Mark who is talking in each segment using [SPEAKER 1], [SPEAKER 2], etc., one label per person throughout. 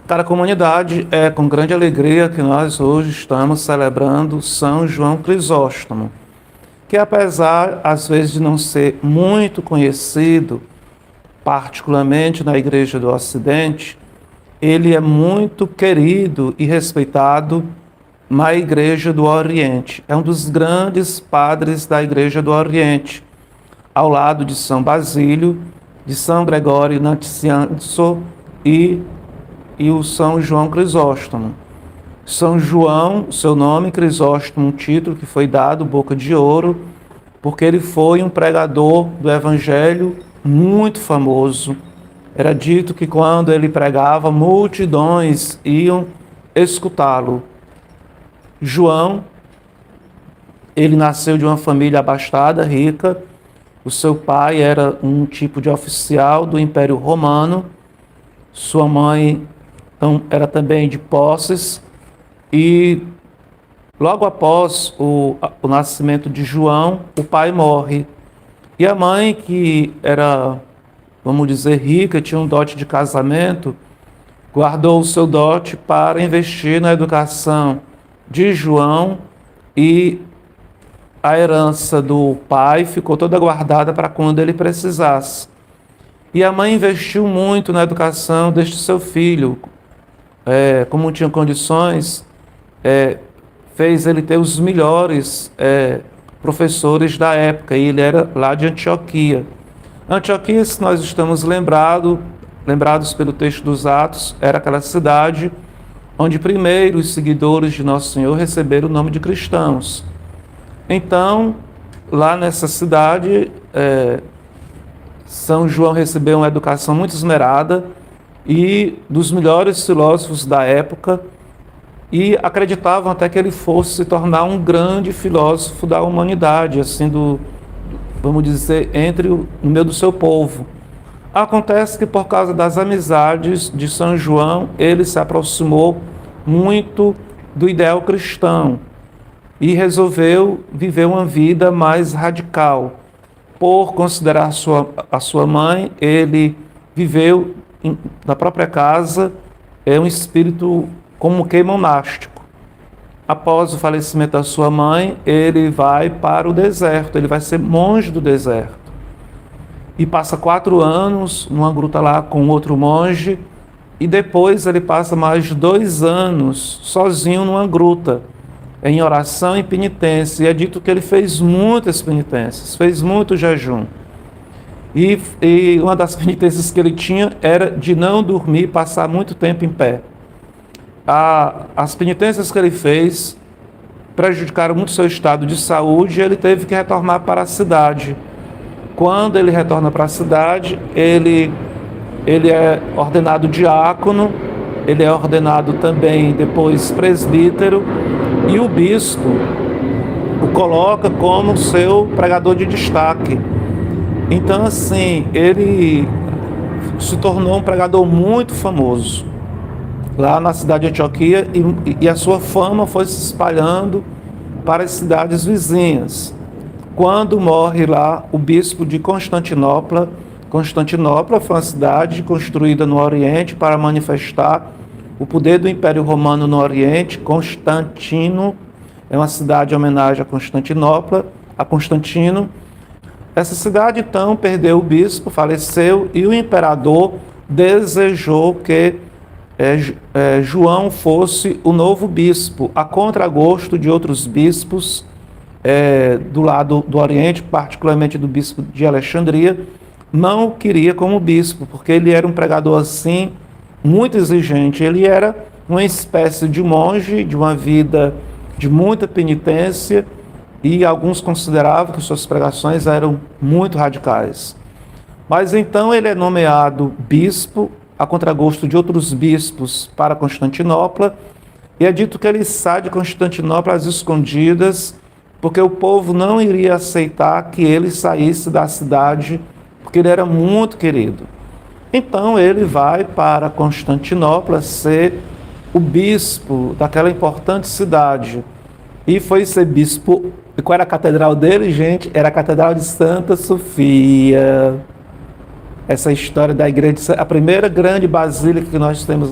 [SPEAKER 1] Cara, comunidade, é com grande alegria que nós hoje estamos celebrando São João Crisóstomo, que apesar, às vezes, de não ser muito conhecido, particularmente na Igreja do Ocidente, ele é muito querido e respeitado na Igreja do Oriente. É um dos grandes padres da Igreja do Oriente, ao lado de São Basílio, de São Gregório Nacianceno e o São João Crisóstomo. São João, seu nome, Crisóstomo, um título que foi dado, boca de ouro, porque ele foi um pregador do Evangelho muito famoso. Era dito que quando ele pregava, multidões iam escutá-lo. João, ele nasceu de uma família abastada, rica. O seu pai era um tipo de oficial do Império Romano. Sua mãe era também de posses. E logo após o nascimento de João, o pai morre. E a mãe, que era, vamos dizer, rica, tinha um dote de casamento, guardou o seu dote para investir na educação de João, e a herança do pai ficou toda guardada para quando ele precisasse. E a mãe investiu muito na educação deste seu filho. Como tinha condições, fez ele ter os melhores professores da época, e ele era lá de Antioquia. Antioquia, se nós estamos lembrados pelo texto dos Atos, era aquela cidade onde primeiro os seguidores de Nosso Senhor receberam o nome de cristãos. Então, lá nessa cidade, São João recebeu uma educação muito esmerada e dos melhores filósofos da época, e acreditavam até que ele fosse se tornar um grande filósofo da humanidade, assim, vamos dizer, no meio do seu povo. Acontece que por causa das amizades de São João, ele se aproximou muito do ideal cristão e resolveu viver uma vida mais radical. Por considerar a sua mãe, ele viveu na própria casa, um espírito como que monástico. Após o falecimento da sua mãe, ele vai para o deserto, ele vai ser monge do deserto. E passa 4 anos numa gruta lá com outro monge, e depois ele passa mais 2 anos sozinho numa gruta, em oração e penitência. E é dito que ele fez muitas penitências, fez muito jejum. E uma das penitências que ele tinha era de não dormir, passar muito tempo em pé. As penitências que ele fez prejudicaram muito seu estado de saúde, e ele teve que retornar para a cidade. Quando ele retorna para a cidade, ele é ordenado diácono, ele é ordenado também depois presbítero, e o bispo o coloca como seu pregador de destaque. Então, assim, ele se tornou um pregador muito famoso lá na cidade de Antioquia, e a sua fama foi se espalhando para as cidades vizinhas. Quando morre lá o bispo de Constantinopla, Constantinopla foi uma cidade construída no Oriente para manifestar o poder do Império Romano no Oriente. Constantino é uma cidade em homenagem a Constantinopla, a Constantino. Essa cidade, então, perdeu o bispo, faleceu, e o imperador desejou que João fosse o novo bispo, a contragosto de outros bispos do lado do Oriente, particularmente do bispo de Alexandria. Não o queria como bispo, porque ele era um pregador assim, muito exigente. Ele era uma espécie de monge, de uma vida de muita penitência, e alguns consideravam que suas pregações eram muito radicais. Mas então ele é nomeado bispo, a contragosto de outros bispos, para Constantinopla, e é dito que ele sai de Constantinopla às escondidas, porque o povo não iria aceitar que ele saísse da cidade, porque ele era muito querido. Então ele vai para Constantinopla ser o bispo daquela importante cidade, e foi ser bispo. E qual era a catedral dele, gente? Era a Catedral de Santa Sofia. Essa história da igreja, a primeira grande basílica que nós temos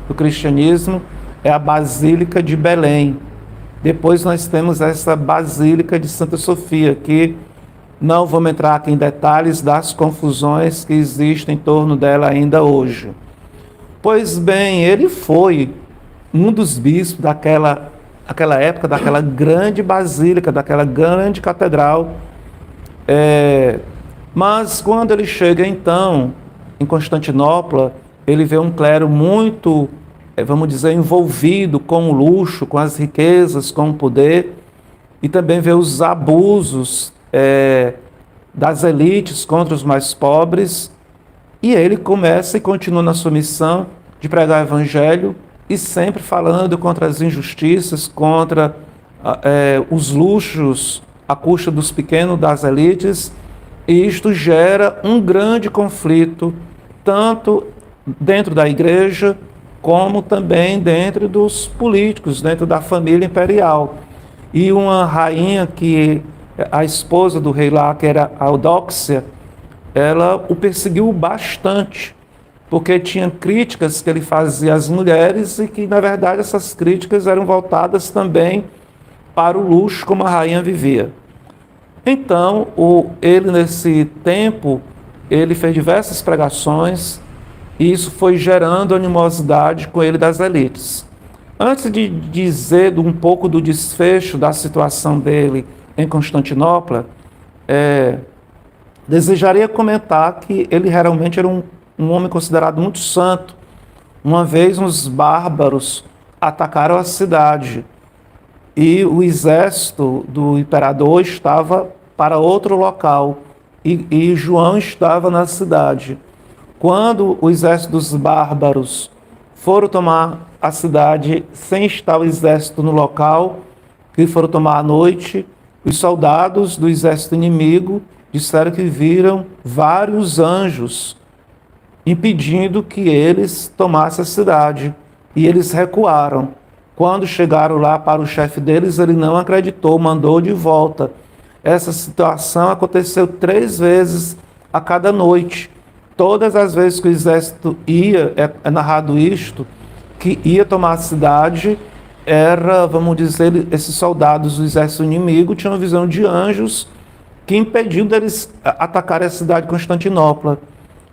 [SPEAKER 1] do cristianismo é a Basílica de Belém. Depois nós temos essa Basílica de Santa Sofia, que não vamos entrar aqui em detalhes das confusões que existem em torno dela ainda hoje. Pois bem, ele foi um dos bispos daquela época, daquela grande basílica, daquela grande catedral. Mas quando ele chega então em Constantinopla, ele vê um clero muito, vamos dizer, envolvido com o luxo, com as riquezas, com o poder, e também vê os abusos das elites contra os mais pobres, e ele começa e continua na sua missão de pregar o evangelho, e sempre falando contra as injustiças, contra os luxos à custa dos pequenos, das elites, e isto gera um grande conflito, tanto dentro da igreja, como também dentro dos políticos, dentro da família imperial. E uma rainha que, a esposa do rei lá, que era a Eudóxia, ela o perseguiu bastante, porque tinha críticas que ele fazia às mulheres e que, na verdade, essas críticas eram voltadas também para o luxo como a rainha vivia. Então, ele nesse tempo, ele fez diversas pregações e isso foi gerando animosidade com ele das elites. Antes de dizer um pouco do desfecho da situação dele em Constantinopla, desejaria comentar que ele realmente era um homem considerado muito santo. Uma vez uns bárbaros atacaram a cidade e o exército do imperador estava para outro local e João estava na cidade. Quando o exército dos bárbaros foram tomar a cidade sem estar o exército no local, que foram tomar à noite, os soldados do exército inimigo disseram que viram vários anjos impedindo que eles tomassem a cidade. E eles recuaram. Quando chegaram lá para o chefe deles, ele não acreditou, mandou de volta. Essa situação aconteceu 3 vezes a cada noite. Todas as vezes que o exército ia, é narrado isto, que ia tomar a cidade, vamos dizer, esses soldados do exército inimigo tinham visão de anjos que impediam deles atacarem a cidade de Constantinopla.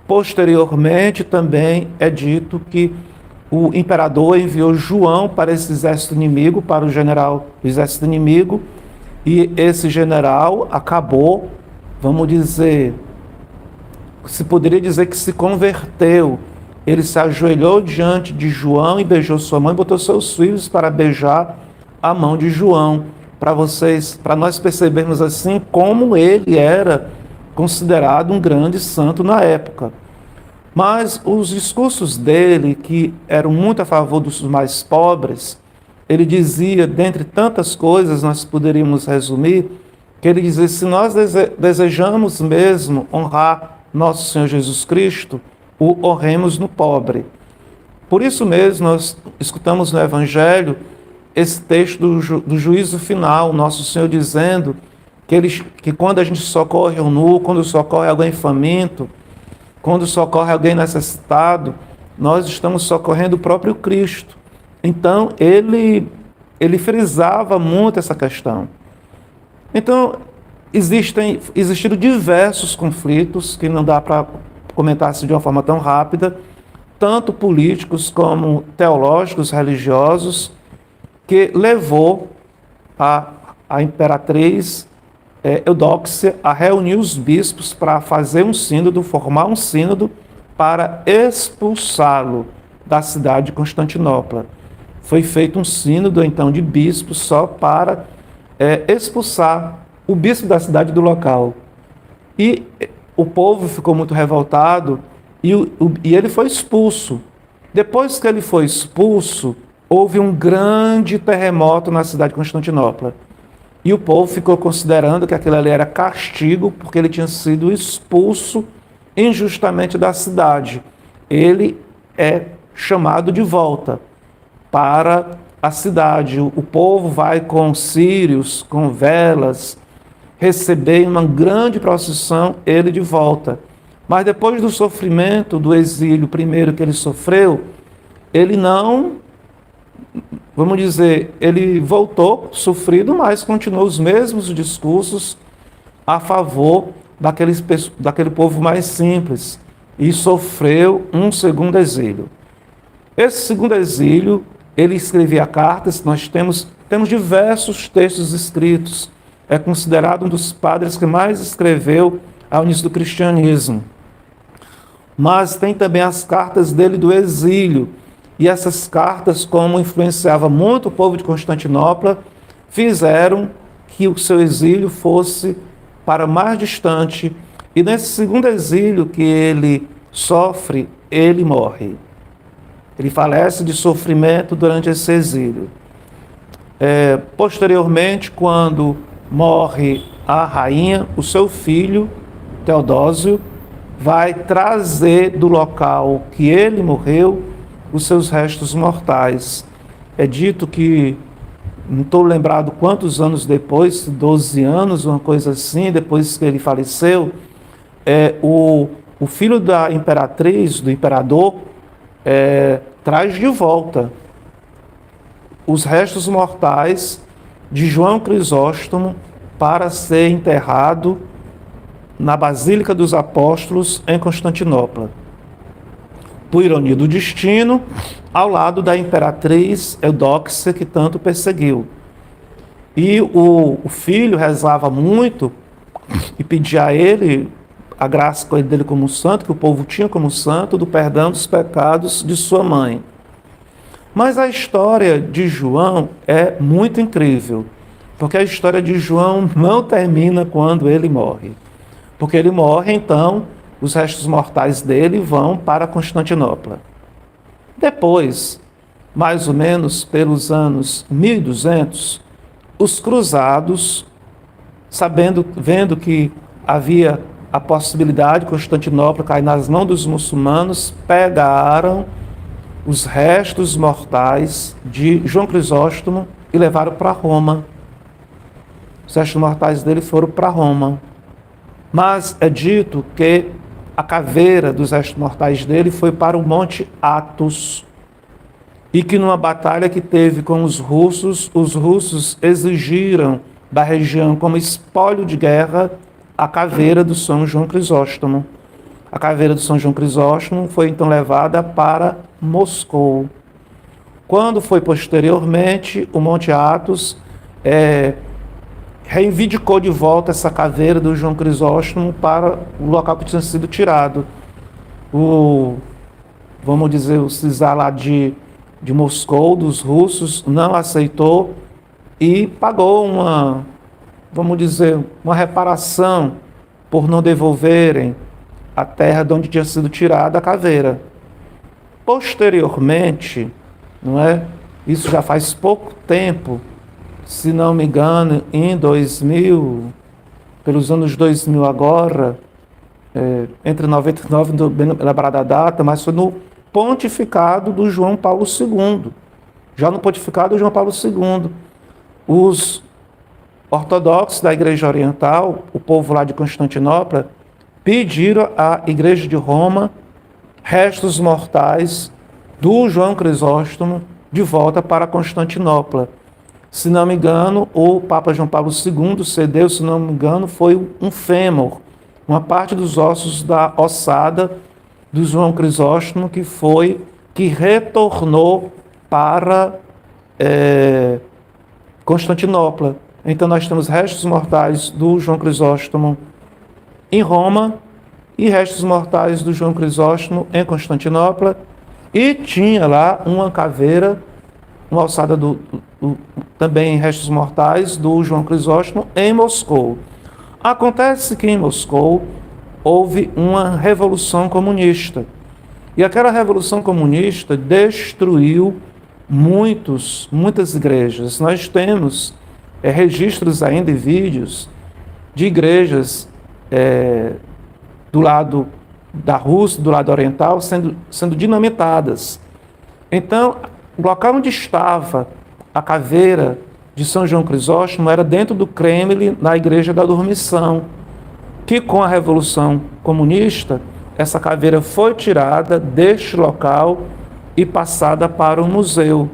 [SPEAKER 1] Posteriormente, também é dito que o imperador enviou João para esse exército inimigo, para o general do exército inimigo, e esse general acabou, vamos dizer, se poderia dizer que se converteu. Ele se ajoelhou diante de João e beijou sua mão e botou seus filhos para beijar a mão de João, para nós percebermos assim como ele era considerado um grande santo na época. Mas os discursos dele, que eram muito a favor dos mais pobres, ele dizia, dentre tantas coisas, nós poderíamos resumir, que ele dizia, se nós desejamos mesmo honrar nosso Senhor Jesus Cristo, o honremos no pobre. Por isso mesmo, nós escutamos no Evangelho esse texto do juízo final, nosso Senhor dizendo que quando a gente socorre um nu, quando socorre alguém faminto, quando socorre alguém necessitado, nós estamos socorrendo o próprio Cristo. Então, ele frisava muito essa questão. Então, existiram diversos conflitos, que não dá para comentar assim de uma forma tão rápida, tanto políticos como teológicos, religiosos, que levou a imperatriz Eudóxia a reunir os bispos para fazer um sínodo, formar um sínodo para expulsá-lo da cidade de Constantinopla. Foi feito um sínodo, então, de bispos só para expulsar o bispo da cidade do local. E o povo ficou muito revoltado e ele foi expulso. Depois que ele foi expulso, houve um grande terremoto na cidade de Constantinopla. E o povo ficou considerando que aquilo ali era castigo, porque ele tinha sido expulso injustamente da cidade. Ele é chamado de volta para a cidade. O povo vai com círios, com velas, receber em uma grande procissão ele de volta. Mas depois do sofrimento, do exílio primeiro que ele sofreu, ele não, vamos dizer, ele voltou sofrido, mas continuou os mesmos discursos a favor daquele povo mais simples e sofreu um segundo exílio. Esse segundo exílio, ele escrevia cartas, nós temos diversos textos escritos, é considerado um dos padres que mais escreveu ao início do cristianismo. Mas tem também as cartas dele do exílio, e essas cartas, como influenciava muito o povo de Constantinopla, fizeram que o seu exílio fosse para mais distante, e nesse segundo exílio que ele sofre, ele morre. Ele falece de sofrimento durante esse exílio. Posteriormente, quando morre a rainha, o seu filho, Teodósio, vai trazer do local que ele morreu os seus restos mortais. É dito que, não estou lembrado quantos anos depois, 12 anos, uma coisa assim, depois que ele faleceu, o filho da imperatriz, do imperador, traz de volta os restos mortais de João Crisóstomo para ser enterrado na Basílica dos Apóstolos em Constantinopla. Por ironia do destino, ao lado da imperatriz Eudóxia, que tanto perseguiu. E o filho rezava muito e pedia a ele a graça dele como santo, que o povo tinha como santo, do perdão dos pecados de sua mãe. Mas a história de João é muito incrível, porque a história de João não termina quando ele morre. Porque ele morre, então, os restos mortais dele vão para Constantinopla. Depois, mais ou menos pelos anos 1200, os cruzados, vendo que havia a possibilidade de Constantinopla cair nas mãos dos muçulmanos, pegaram os restos mortais de João Crisóstomo e levaram para Roma. Os restos mortais dele foram para Roma. Mas é dito que a caveira dos restos mortais dele foi para o Monte Athos, e que numa batalha que teve com os russos exigiram da região como espólio de guerra a caveira do São João Crisóstomo. A caveira do São João Crisóstomo foi então levada para Moscou. Quando foi posteriormente, o Monte Athos reivindicou de volta essa caveira do João Crisóstomo para o local que tinha sido tirado. Vamos dizer, o czar lá de Moscou, dos russos, não aceitou e pagou vamos dizer, uma reparação por não devolverem a terra de onde tinha sido tirada a caveira. Posteriormente, não é? Isso já faz pouco tempo, se não me engano, em 2000, pelos anos 2000 agora, entre 99, não bem lembrada a data, mas foi no pontificado do João Paulo II. Já no pontificado do João Paulo II, os ortodoxos da Igreja Oriental, o povo lá de Constantinopla, pediram à Igreja de Roma restos mortais do João Crisóstomo de volta para Constantinopla. Se não me engano, o Papa João Paulo II cedeu, se não me engano, foi um fêmur, uma parte dos ossos da ossada do João Crisóstomo que retornou para Constantinopla. Então nós temos restos mortais do João Crisóstomo em Roma e restos mortais do João Crisóstomo em Constantinopla, e tinha lá uma caveira, uma alçada também restos mortais do João Crisóstomo em Moscou. Acontece que em Moscou houve uma revolução comunista, e aquela revolução comunista destruiu muitas igrejas. Nós temos registros ainda e vídeos de igrejas do lado da Rússia, do lado oriental, sendo dinamitadas. Então, o local onde estava a caveira de São João Crisóstomo era dentro do Kremlin, na Igreja da Dormição, que com a Revolução Comunista, essa caveira foi tirada deste local e passada para o museu.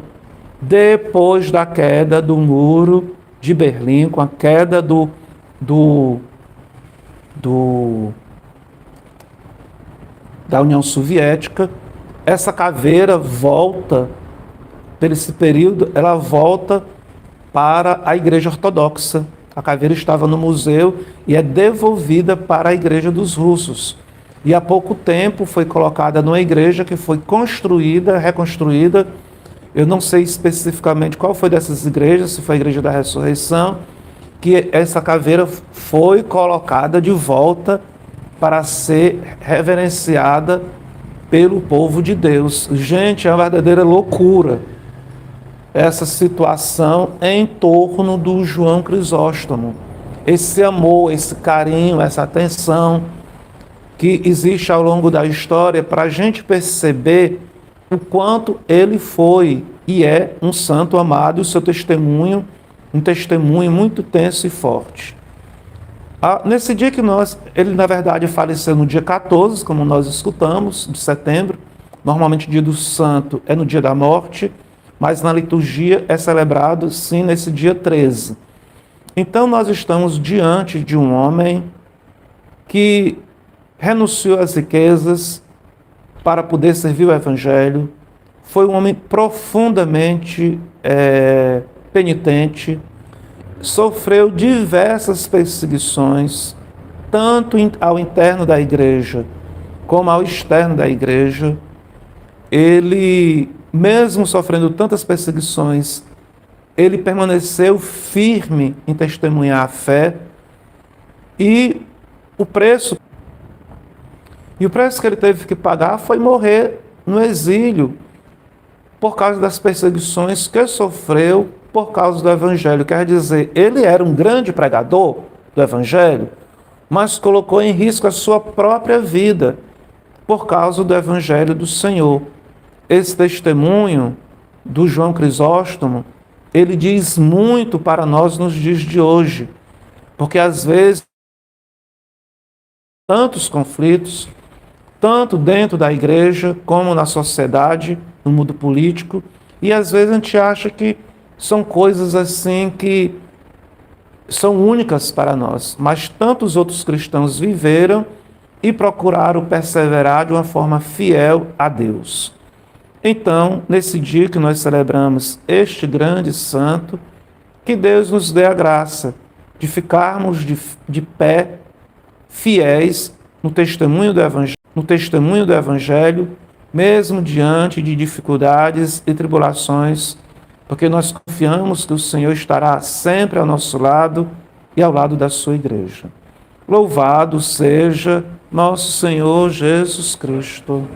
[SPEAKER 1] Depois da queda do muro de Berlim, com a queda do, da União Soviética, essa caveira volta, por esse período, ela volta para a Igreja Ortodoxa. A caveira estava no museu e é devolvida para a Igreja dos Russos. E há pouco tempo foi colocada numa igreja que foi construída, reconstruída. Eu não sei especificamente qual foi dessas igrejas, se foi a Igreja da Ressurreição, que essa caveira foi colocada de volta para ser reverenciada pelo povo de Deus. Gente, é uma verdadeira loucura essa situação em torno do João Crisóstomo. Esse amor, esse carinho, essa atenção que existe ao longo da história para a gente perceber o quanto ele foi e é um santo amado e o seu testemunho, um testemunho muito tenso e forte. Nesse dia que ele na verdade faleceu no dia 14, como nós escutamos, de setembro. Normalmente o dia do santo é no dia da morte, mas na liturgia é celebrado sim nesse dia 13. Então nós estamos diante de um homem que renunciou às riquezas para poder servir o Evangelho, foi um homem profundamente penitente, sofreu diversas perseguições, tanto ao interno da igreja como ao externo da igreja. Ele, mesmo sofrendo tantas perseguições, ele permaneceu firme em testemunhar a fé e o preço que ele teve que pagar foi morrer no exílio por causa das perseguições que sofreu por causa do Evangelho. Quer dizer, ele era um grande pregador do Evangelho, mas colocou em risco a sua própria vida por causa do Evangelho do Senhor. Esse testemunho do João Crisóstomo, ele diz muito para nós nos dias de hoje, porque às vezes tantos conflitos, tanto dentro da igreja como na sociedade, no mundo político, e às vezes a gente acha que são coisas assim que são únicas para nós, mas tantos outros cristãos viveram e procuraram perseverar de uma forma fiel a Deus. Então, nesse dia que nós celebramos este grande santo, que Deus nos dê a graça de ficarmos de pé, fiéis no testemunho do Evangelho, mesmo diante de dificuldades e tribulações, porque nós confiamos que o Senhor estará sempre ao nosso lado e ao lado da sua igreja. Louvado seja nosso Senhor Jesus Cristo.